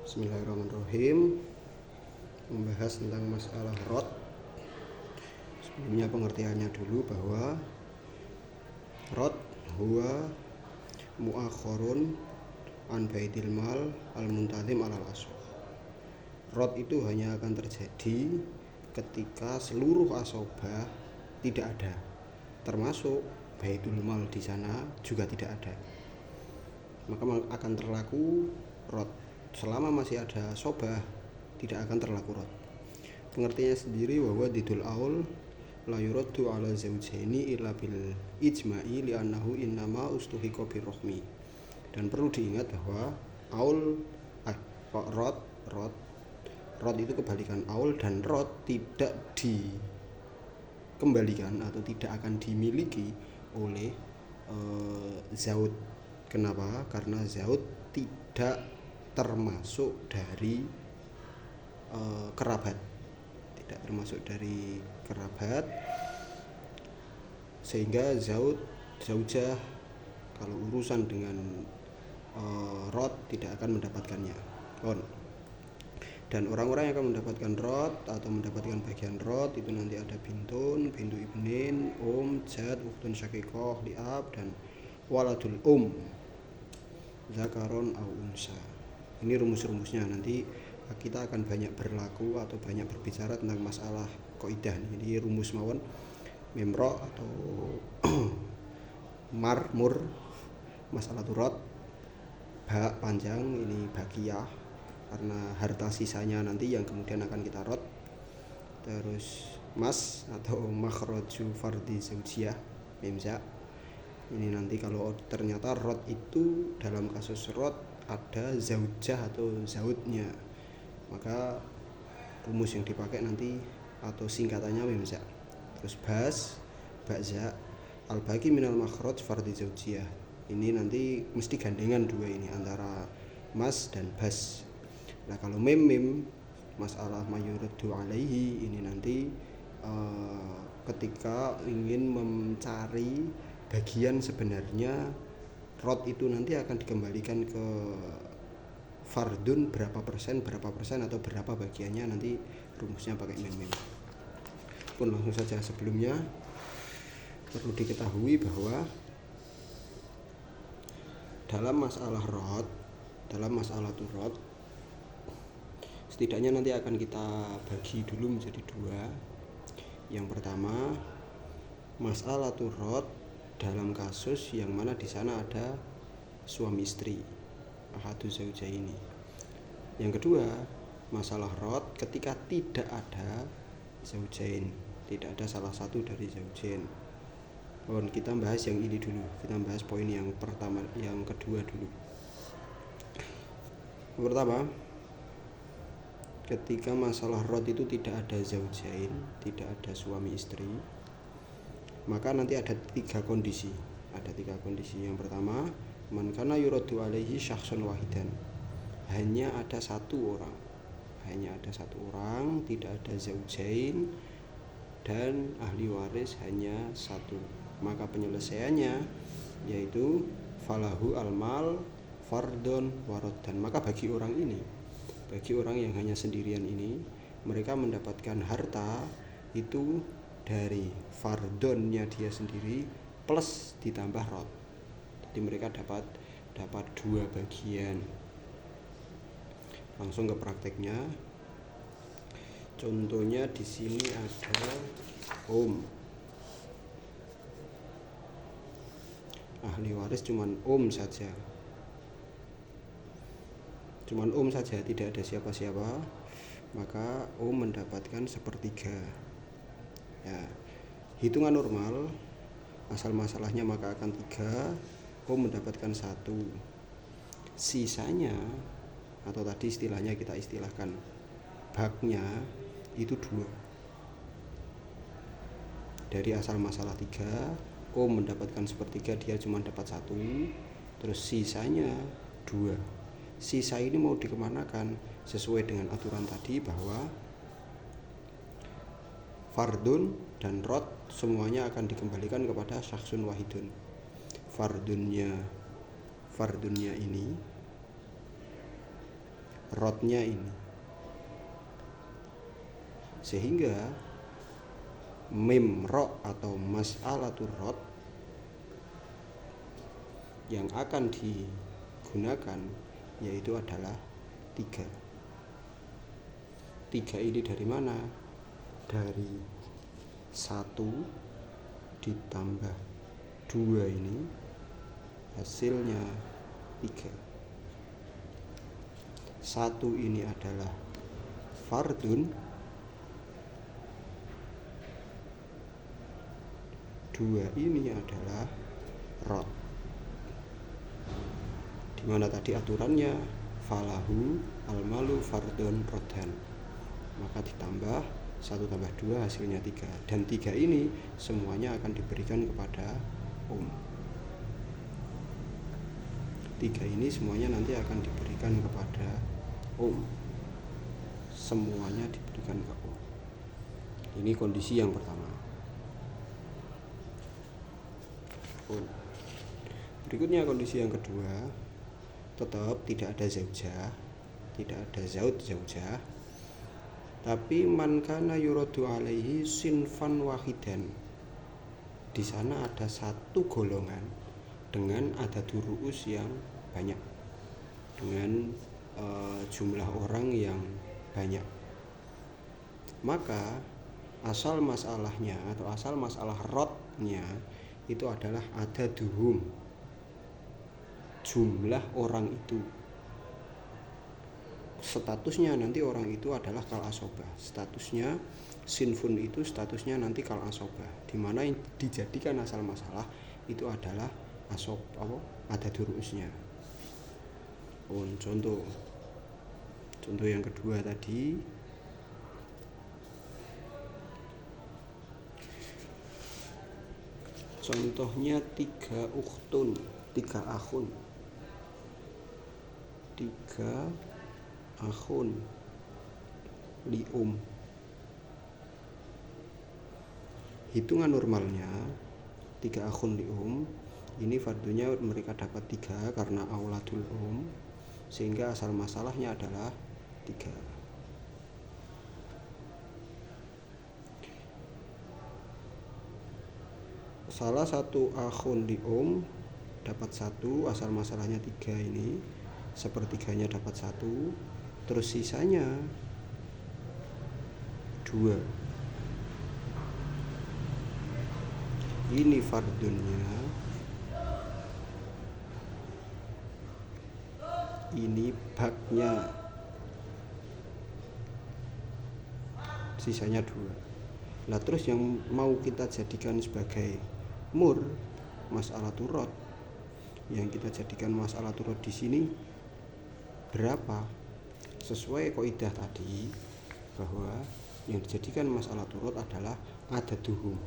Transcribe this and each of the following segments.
Bismillahirrahmanirrahim. Membahas tentang masalah rod. Sebelumnya pengertiannya dulu bahwa rod huwa muakhorun an baitil mal al-muntazim alal asl. Rod itu hanya akan terjadi ketika seluruh asobah tidak ada, termasuk baitul mal di sana juga tidak ada. Maka akan terlaku rod. Selama masih ada sobah tidak akan terlaku rod. Pengertiannya sendiri bahwa didul aul la yuraddu ala zawjaini illa bil ijma'i li'annahu innama ustuhiqa birrohmi. Dan perlu diingat bahwa aul rod itu kebalikan aul, dan rod tidak dikembalikan atau tidak akan dimiliki oleh zaud. Kenapa? Karena zaud tidak termasuk dari kerabat, tidak termasuk dari kerabat, sehingga zaujah kalau urusan dengan rod tidak akan mendapatkannya. Dan orang-orang yang akan mendapatkan rod atau mendapatkan bagian rod itu nanti ada bintu ibnin, jad, ukhtun syaqiqah, liab, dan waladul zakaron au unsa. Ini rumus-rumusnya. Nanti kita akan banyak berlaku atau banyak berbicara tentang masalah kaidah. Jadi rumus mawon memro atau marmur, masalah turot, bak panjang ini bakiyah karena harta sisanya nanti yang kemudian akan kita rod. Terus mas atau makhraju fardhi zaujiyah memza. Ini nanti kalau ternyata rod itu dalam kasus rod ada zaujah atau zaudnya, maka rumus yang dipakai nanti atau singkatannya memza. Terus bakza al-baqi minal makhraj fardhi zaujiyah. Ini nanti mesti gandengan dua ini antara mas dan bas. Nah kalau mem masalah mayuraddu alaihi ini nanti ketika ingin mencari bagian sebenarnya rod itu nanti akan dikembalikan ke fardun berapa persen atau berapa bagiannya, nanti rumusnya pakai mem. Pun langsung saja, sebelumnya perlu diketahui bahwa dalam masalah turot setidaknya nanti akan kita bagi dulu menjadi dua. Yang pertama, masalah turot dalam kasus yang mana di sana ada suami istri, ahadu zaujaini. Yang kedua, masalah rod ketika tidak ada zaujain, tidak ada salah satu dari zaujain. Kita bahas yang ini dulu. Kita bahas poin yang pertama, yang kedua dulu. Yang pertama, ketika masalah rod itu tidak ada zaujain, tidak ada suami istri, maka nanti ada tiga kondisi. Yang pertama, man kana yuraddu alaihi syakhsun wahidan. Hanya ada satu orang, tidak ada zaujain, dan ahli waris hanya satu. Maka penyelesaiannya yaitu falahu almal fardon waroddan. Maka bagi orang yang hanya sendirian ini, mereka mendapatkan harta itu dari fardonnya dia sendiri plus ditambah rod. Jadi mereka dapat dua bagian. Langsung ke prakteknya. Contohnya di sini ada ahli waris cuman saja. Tidak ada siapa-siapa, maka mendapatkan sepertiga. Ya, hitungan normal asal masalahnya maka akan 3, mendapatkan 1. Sisanya atau tadi istilahnya kita istilahkan baknya itu 2. Dari asal masalah 3, mendapatkan sepertiga, dia cuma dapat 1. Terus sisanya 2. Sisa ini mau dikemanakan? Sesuai dengan aturan tadi bahwa fardun dan rod semuanya akan dikembalikan kepada syakhsun wahidun. Fardunnya ini rotnya ini. Sehingga mim ro atau mas'alatur rot yang akan digunakan yaitu adalah 3. 3 ini dari mana? Dari 1 ditambah 2 ini hasilnya 3. 1 ini adalah fardun, 2 ini adalah rot. Dimana tadi aturannya falahu almalu fardun rodan, maka ditambah 1 tambah 2 hasilnya 3, dan 3 ini semuanya akan diberikan kepada 3 ini semuanya nanti akan diberikan kepada semuanya diberikan ke Ini kondisi yang pertama. Berikutnya kondisi yang kedua, tetap tidak ada zaujah, tidak ada zaujah, tapi man kana yuradu alaihi sinfan wahidan. Di sana ada 1 golongan dengan adadul ru'us yang banyak, dengan jumlah orang yang banyak. Maka asal masalahnya atau asal masalah rotnya itu adalah adaduhum, jumlah orang itu. Statusnya nanti orang itu adalah kal asobah. Statusnya sinfun itu statusnya nanti kal asobah, dimana yang dijadikan asal masalah itu adalah adadul ru'usnya. Contoh yang kedua tadi, contohnya 3 ukhtun, 3 akhun, 3 akhun lium. Hitungan normalnya 3 akhun lium ini fardunya mereka dapat 3 karena auladul sehingga asal masalahnya adalah 3. Salah satu akhun li dapat 1, asal masalahnya 3 ini, sepertiganya dapat 1, terus sisanya 2. Ini fardunnya, ini baknya, sisanya 2. Nah terus yang mau kita jadikan sebagai mur masalah turot, yang kita jadikan masalah turot di sini berapa? Sesuai kaidah tadi bahwa yang dijadikan masalah turot adalah adaduhum,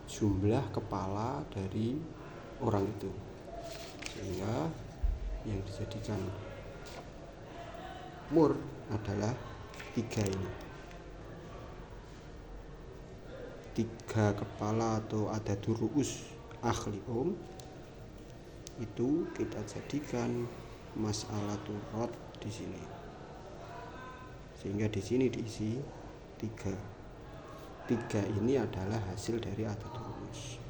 jumlah kepala dari orang itu, sehingga yang dijadikan mur adalah 3 ini. 3 kepala atau adadul ru'us akhli itu kita jadikan masalah turot di sini, sehingga di sini diisi 3. 3 ini adalah hasil dari adadul ru'us.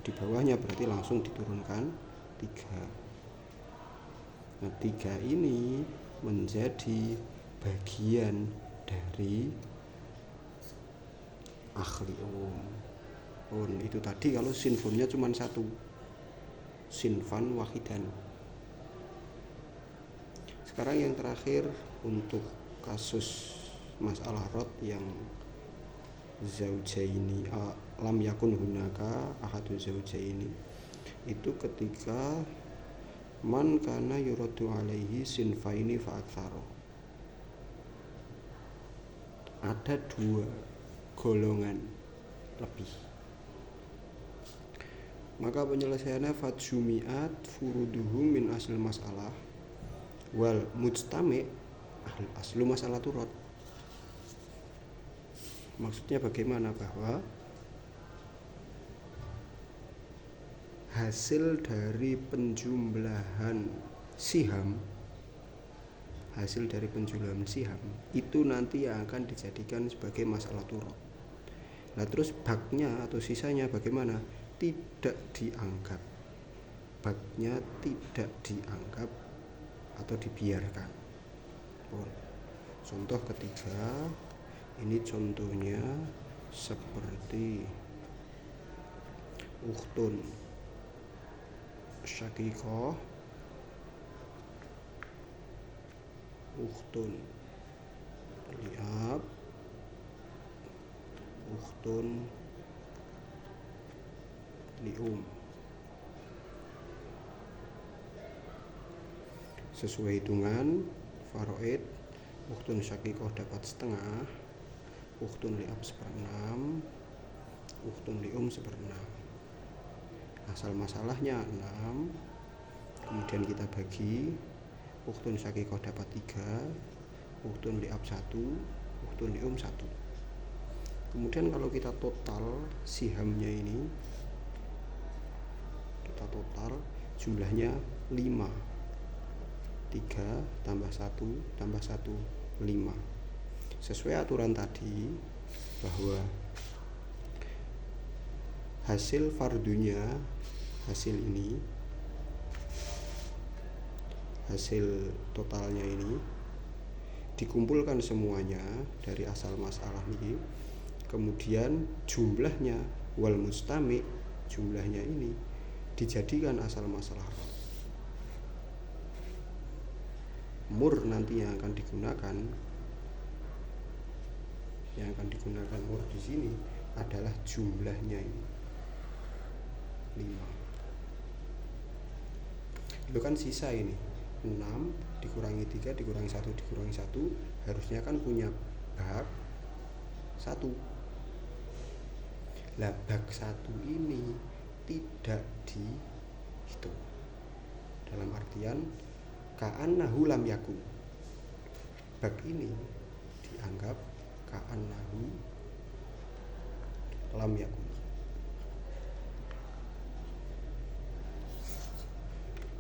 Di bawahnya berarti langsung diturunkan 3. Nah 3 ini menjadi bagian dari akhli itu tadi kalau sinfunnya cuma 1, sinfan wahidan. Sekarang yang terakhir untuk kasus masalah rot yang zaujaini lam yakun hunaka ahadu zaujaini, itu ketika man kana yuradu alaihi sinfaini fa aktsara, ada 2 golongan lebih, maka penyelesaiannya fatjumiat furuduhum min asl masalah wal mujtami aslu masalah turot. Maksudnya bagaimana? Bahwa hasil dari penjumlahan siham, hasil dari penjualan siham itu nanti yang akan dijadikan sebagai masalah turut. Nah terus baknya atau sisanya bagaimana? Tidak dianggap, baknya tidak dianggap atau dibiarkan. Contoh ketiga, ini contohnya seperti ukhtun syaqiqah, ukhtun li'ab, ukhtun li'um. Sesuai hitungan faraid, ukhtun syaqiqah dapat setengah, ukhtun li'ab 1/6, ukhtun li'um 1/6. Asal masalahnya 6, kemudian kita bagi, ukhtun syaqiqah dapat 3, ukhtun li'ab 1, ukhtun li'um 1. Kemudian kalau kita total sihamnya ini, kita total jumlahnya 5. 3 tambah 1 tambah 1, 5. Sesuai aturan tadi bahwa hasil fardunya, hasil ini, hasil totalnya ini dikumpulkan semuanya dari asal masalah ini, kemudian jumlahnya wal mustami, jumlahnya ini dijadikan asal masalah. Mur nanti yang akan digunakan, mur di sini adalah jumlahnya ini 5. Itu kan sisa ini 6 dikurangi 3 dikurangi 1 dikurangi 1, harusnya kan punya bak 1. Lah bak 1 ini tidak dihitung, dalam artian ka'annahu lam yakun. Bak ini dianggap ka'annahu lam yakun,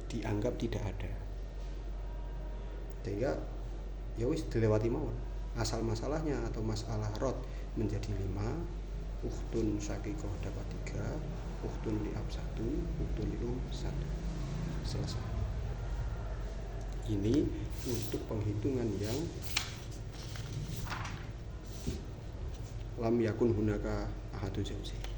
dianggap tidak ada. Sehingga ya wis dilewati mawon. Asal masalahnya atau masalah rod menjadi 5, ukhtun syaqiqah dapat 3, ukhtun li'ab 1, ukhtun li'um 1. Selesai. Ini untuk penghitungan yang lam yakun hunaka ahadu zawjain.